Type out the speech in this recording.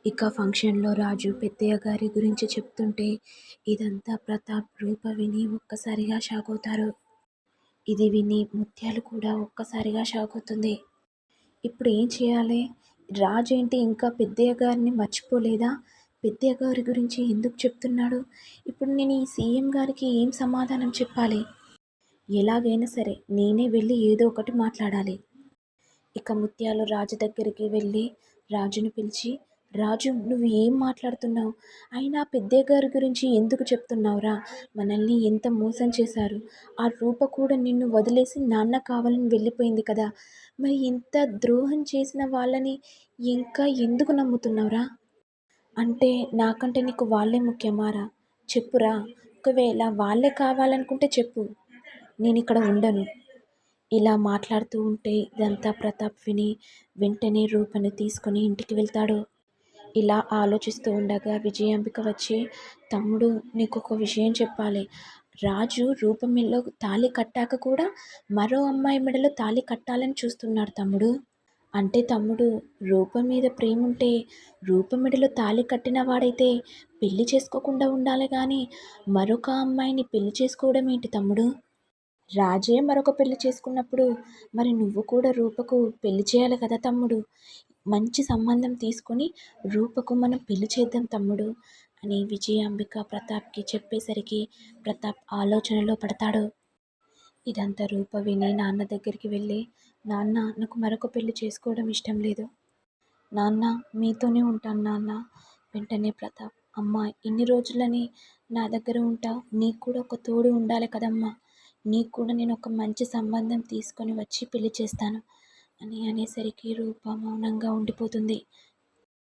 ఇక ఫంక్షన్‌లో రాజు పెద్దయ్య గారి గురించి చెప్తుంటే ఇదంతా ప్రతాప్, రూప విని ఒక్కసారిగా షాకవుతారు. ఇది విని ముత్యాలు కూడా ఒక్కసారిగా షాకవుతుంది. ఇప్పుడు ఏం చేయాలి? రాజేంటి ఇంకా పెద్దయ్య గారిని మర్చిపోలేదా? పెద్దయ్య గారి గురించి ఎందుకు చెప్తున్నాడు? ఇప్పుడు నేను ఈ సీఎం గారికి ఏం సమాధానం చెప్పాలి? ఎలాగైనా సరే నేనే వెళ్ళి ఏదో ఒకటి మాట్లాడాలి. ఇక ముత్యాలు రాజు దగ్గరికి వెళ్ళి రాజుని పిలిచి, రాజు నువ్వు ఏం మాట్లాడుతున్నావు? అయినా పెద్దయ్య గారి గురించి ఎందుకు చెప్తున్నావురా? మనల్ని ఎంత మోసం చేశారు. ఆ రూప కూడా నిన్ను వదిలేసి నాన్న కావాలని వెళ్ళిపోయింది కదా! మరి ఇంత ద్రోహం చేసిన వాళ్ళని ఇంకా ఎందుకు నమ్ముతున్నావురా? అంటే నాకంటే నీకు వాళ్ళే ముఖ్యమారా? చెప్పురా. ఒకవేళ వాళ్ళే కావాలనుకుంటే చెప్పు. నేనిక్కడ ఉండను. ఇలా మాట్లాడుతూ ఉంటే ఇదంతా ప్రతాప్ విని వెంటనే రూపని తీసుకొని ఇంటికి వెళ్తాడు. ఇలా ఆలోచిస్తూ ఉండగా విజయాంబిక వచ్చి, తమ్ముడు నీకొక విషయం చెప్పాలి. రాజు రూప మెడలో తాళి కట్టాక కూడా మరో అమ్మాయి మెడలో తాళి కట్టాలని చూస్తున్నాడు తమ్ముడు. అంటే తమ్ముడు, రూప మీద ప్రేముంటే రూప మెడలో తాళి కట్టిన వాడైతే పెళ్లి చేసుకోకుండా ఉండాలి గానీ మరొక అమ్మాయిని పెళ్లి చేసుకోవడం ఏంటి తమ్ముడు? రాజే మరొక పెళ్లి చేసుకున్నప్పుడు మరి నువ్వు కూడా రూపకు పెళ్లి చేయాలి కదా తమ్ముడు. మంచి సంబంధం తీసుకొని రూపకు మనం పెళ్లి చేద్దాం తమ్ముడు అని విజయాంబిక ప్రతాప్కి చెప్పేసరికి ప్రతాప్ ఆలోచనలో పడతాడు. ఇదంతా రూప విని నాన్న దగ్గరికి వెళ్ళి, నాన్న నాకు మరొక పెళ్లి చేసుకోవడం ఇష్టం లేదు. నాన్న మీతోనే ఉంటాను నాన్న. వెంటనే ప్రతాప్, అమ్మ ఇన్ని రోజులని నా దగ్గర ఉంటావు, నీకు కూడా ఒక తోడు ఉండాలి కదమ్మా. నీకు కూడా నేను ఒక మంచి సంబంధం తీసుకొని వచ్చి పెళ్లి చేస్తాను అని అనేసరికి రూప మౌనంగా ఉండిపోతుంది.